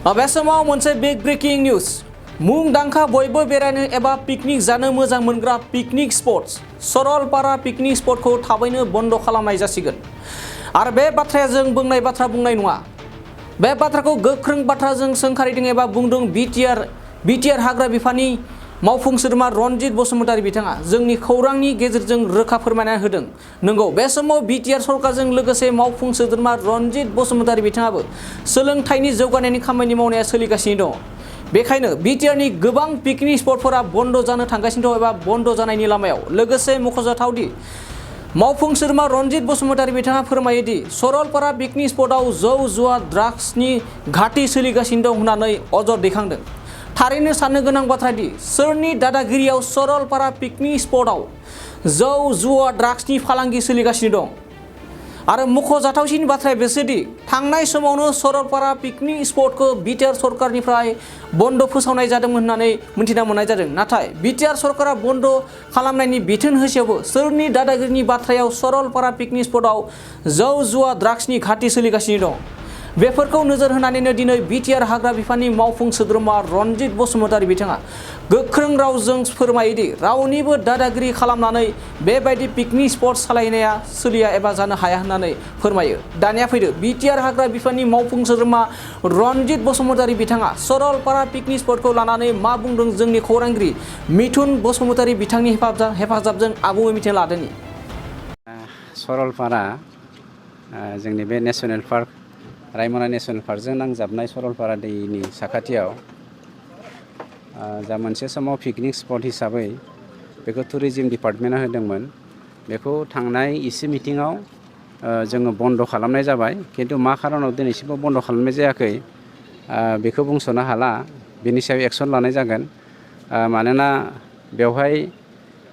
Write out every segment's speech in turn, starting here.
बे समाव मोनसे बिग ब्रेकिं निउज मुंदांखा बयबो बेरायनो एबा पिकनिक जानो मोजां मोनग्रा पिकनिक स्पट्स सरलपारा पिकनिक स्पटखौ थाबैनो बन्द खालामनाय जासिगोन आरो बे बाथ्राया जों बुंनाय बाथ्रा बुंनाय नङा बे बाथ्राखौ गोख्रों बाथ्राजों सोंखारिदों एबा बुंदों बिटिआर हाग्रा बिफाननि मावफुं सोद्रोमा रनजित बसुमतारी बिथाङा जोंनि खौरांनि गेजेरजों रोखा फोरमायना होदों नंगौ बे समाव बिटिआर सरकारजों लोगोसे मावफुं सोद्रोमा रनजित बसुमतारी बिथाङाबो सोलोंथाइनि जौगानायनि खामानि मावनाया सोलिगासिनो दं बेखायनो बिटिआरनि गोबां पिकनिक स्पटफोरा बन्द जानो थांगासिनो दं एबा बन्द जानायनि लामायाव लोगोसे मख'जाथावदि मावफुं सोद्रोमा रनजित बसुमतारी बिथाङा फोरमायोदि सरलपारा पिकनिक स्पटआव जौ जुवा ड्राग्सनि घाटि सोलिगासिनो दं होननानै अजद दैखांदों थारैनो साननो गोनां बाथ्रादि सोरनि दादागिरियाव सरलपारा पिकनिक स्पटआव जौ जुवा ड्राग्सनि फालांगि सोलिगासिनो दं आरो मख'जाथावसिन बाथ्राया बेसोदि थांनाय समावनो सरलपारा पिकनिक स्पटखौ बिटिआर सरकारनिफ्राय बन्द फोसावनाय जादोंमोन होननानै मिथिना मोननाय जादों नाथाय बिटिआर सरकारा बन्द खालामनायनि बिथोन होसेयावबो सोरनि दादागिरिनि बाथ्रायाव सरलपारा पिकनिक स्पटआव जौ जुवा ड्राग्सनि घाटि सोलिगासिनो दं बेफोरखौ नोजोर होनानैनो दिनै बिटिआर हाग्रा बिफाननि मावफुं सोद्रोमा रनजित बसुमतारी बिथाङा गोख्रों रावजों फोरमायोदि रावनिबो दादागिरि खालामनानै बेबायदि पिकनिक स्पट सालायनाया सोलिया एबा जानो हाया होननानै फोरमायो दानिया फैदो बिटिआर हाग्रा बिफाननि मावफुं सोद्रोमा रनजित बसुमतारी बिथाङा सरलपारा पिकनिक स्पटखौ लानानै मा बुंदों जोंनि खौरांगिरि मिथुन बसुमतारी बिथांनि हेफाजाबजों आबुङै मिथिना लादोंनि सरलपारा जोंनि बे नेशनेल पार्क रायमना नेशनेल पार्कजों नांजाबनाय सरलपारा दैनि साखाथियाव जा मोनसे समाव पिकनिक स्पट हिसाबै बेखौ टुरिज्म डिपार्टमेन्टआ होदोंमोन बेखौ थांनाय इसे मिटिङाव जोङो बन्द खालामनाय जाबाय किन्तु मा खारनाव दिनैसिमबो बन्द खालामनाय जायाखै बेखौ बुंस'नो हाला बेनि सायाव एक्सन लानाय जागोन मानोना बेवहाय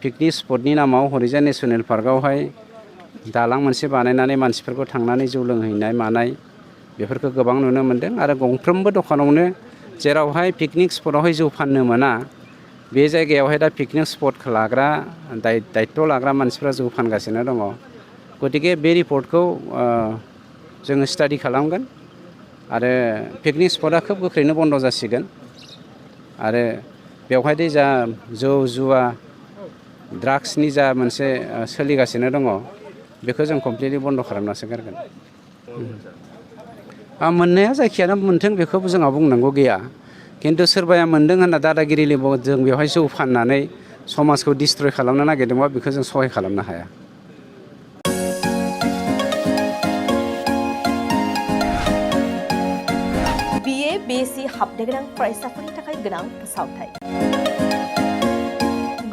पिकनिक स्पटनि नामाव हरैजा नेशनेल पार्कआवहाय दालां मोनसे बानायनानै मानसिफोरखौ थांनानै जौ लोंहैनाय मानाय बेफोरखौ गोबां नुनो मोन्दों आरो गंफ्रोमबो दखानावनो जेरावहाय पिकनिक स्पटआवहाय जौ फाननो मोना बे जायगायावहाय दा पिकनिक स्पट लाग्रा दायित्व लाग्रा मानसिफ्रा जौ फानगासिनो दङ गतिके बे रिपर्टखौ जोङो स्टाडि खालामगोन आरो पिकनिक स्पटआ खोब गोख्रैनो बन्द जासिगोन आरो बेवहाय जा जौ जुवा ड्राग्सनि जा मोनसे सोलिगासिनो दङ बेखौ जों कमप्लिटलि बन्द खालामनासो गारगोन मोननाया जायखियानो मोन्थों बेखौ जोंहा बुंनांगौ गैया किन्तु सोरबाया मोन्दों होनना दादागिरि जों बेवहाय जौ फाननानै समाजखौ डिस्ट्रय खालामनो नागिरदोंबा बेखौ जों सहाय खालामनो हाया BA BSc हाबनो गोनां फरायसाफोरनि थाखाय गोनां फोसावथाय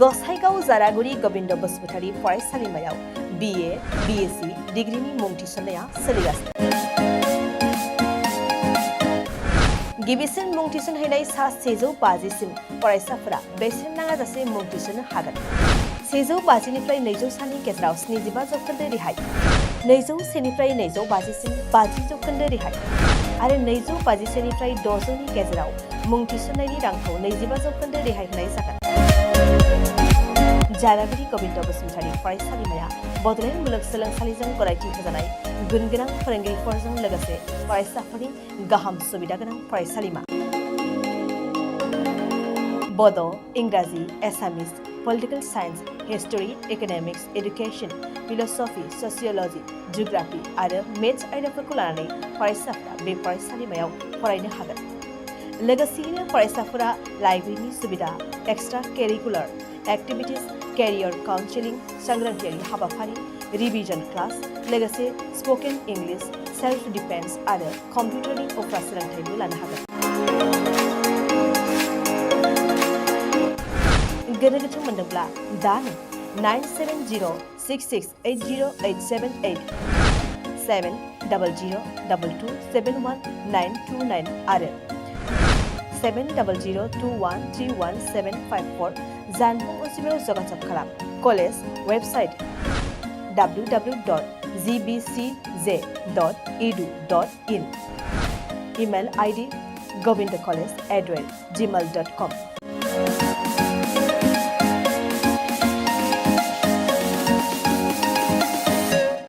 गसाइगाव जारागुरि गोविन्द बसुमतारी फरायसालिमायाव BA BSc डिग्रीनि मुं थिसननाया सोलिगासिनो गिबिसिन मुं थिसनहैनाय सा 150 सिम फरायसाफोरा बेसेन नाङाजासे मुं थिसननो हागोन 150 निफ्राय 200 सानि गेजेराव 75% रेहाय 201 निफ्राय 250 सिम 50% रेहाय आरो 251 निफ्राय 600 नि गेजेराव मुं थिसननायनि रांखौ 25% रेहाय होनाय जागोन जारागुरि गोविन्द बसुमतारी फरायसालिमाया बड'लेण्ड मुलुगसोलोंसालिजों गनायथि होजानाय गुनगोनां फोरोंगिरिफोरजों लोगोसे फरायसाफोरनि गाहाम सुबिदा गोनां फरायसालिमा बड' इंराजि एसामिस political science history economics education philosophy sociology geography आरो मेथ्स आयदाफोरखौ लानानै फरायसाफोरा बे फरायसालिमायाव फरायनो हागोन लोगोसेयैनो फरायसाफोरा लाइब्रेरिनि सुबिदा extra curricular activities career counselling सांग्रांथियारि हाबाफारि रिविजन क्लास लोगोसे स्पोकन इंग्लिश सेल्फ डिफेन्स आरो कम्पिउटारनि उफ्रा सोलोंथायबो लानो हागोन गोनो गोथो मोनदोंब्ला दानो 9706680878 700227199 आरो 700213174 जानबुं अनजिमायाव जगाजग खालाम college website www.gbcj.edu.in email ID govindcollege@gmail.com